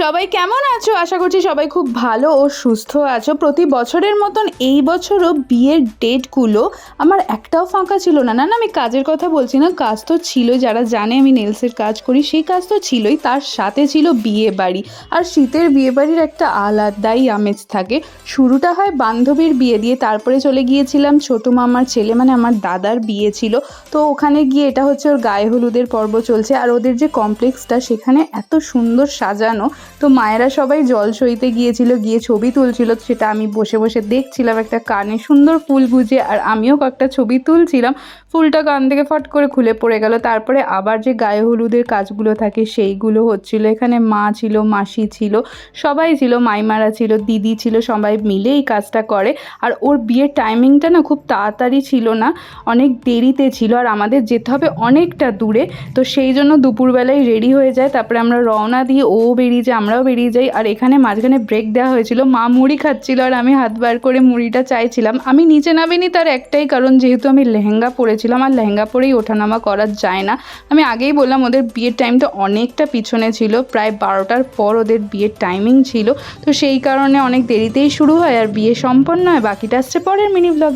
সবাই কেমন আছো? আশা করছি সবাই খুব ভালো ও সুস্থ আছো। প্রতি বছরের মতন এই বছরও বিয়ের ডেটগুলো আমার একটাও ফাঁকা ছিল না। না না, আমি কাজের কথা বলছি না, কাজ তো ছিলই। যারা জানে আমি নেলসের কাজ করি, সেই কাজ তো ছিলই, তার সাথে ছিল বিয়ে বাড়ি। আর শীতের বিয়ে বাড়ির একটা আলাদাই আমেজ থাকে। শুরুটা হয় বান্ধবীর বিয়ে দিয়ে, তারপরে চলে গিয়েছিলাম ছোটো মামার ছেলে, মানে আমার দাদার বিয়ে ছিল। তো ওখানে গিয়ে এটা হচ্ছে ওর গায়ে হলুদের পর্ব চলছে, আর ওদের যে কমপ্লেক্সটা সেখানে এত সুন্দর সাজানো। তো মায়েরা সবাই জল সইতে গিয়েছিল, গিয়ে ছবি তুলছিল, সেটা আমি বসে বসে দেখছিলাম একটা কানে সুন্দর ফুল গুজে, আর আমিও কয়েকটা ছবি তুলছিলাম। ফুলটা কান থেকে ফট করে খুলে পড়ে গেল। তারপরে আবার যে গায়ে হলুদের কাজগুলো থাকে সেইগুলো হচ্ছিল। এখানে মা ছিল, মাসি ছিল, সবাই ছিল, মাইমারা ছিল, দিদি ছিল, সবাই মিলে এই কাজটা করে। আর ওর বিয়ের টাইমিংটা না খুব তাড়াতাড়ি ছিল না, অনেক দেরিতে ছিল, আর আমাদের যেতে হবে অনেকটা দূরে। তো সেই জন্য দুপুরবেলায় রেডি হয়ে যায়, তারপরে আমরা রওনা দিয়ে ও বেরিয়ে যায়, আমরাও বেরিয়ে যাই। আর এখানে মাঝখানে ব্রেক দেওয়া হয়েছিল, মা মুড়ি খাচ্ছিল আর আমি হাত বার করে মুড়িটা চাইছিলাম। আমি নিচে নামিনি তার একটাই কারণ, যেহেতু আমি লেহেঙ্গা পরেছিলাম, আর লেহেঙ্গা পরেই ওঠানামা করা যায় না। আমি আগেই বললাম ওদের বিয়ের টাইমটা অনেকটা পিছনে ছিল, প্রায় 12টার পর ওদের বিয়ের টাইমিং ছিল। তো সেই কারণে অনেক দেরিতেই শুরু হয় আর বিয়ে সম্পন্ন হয়। বাকিটা আসছে পরের মিনি ব্লগে।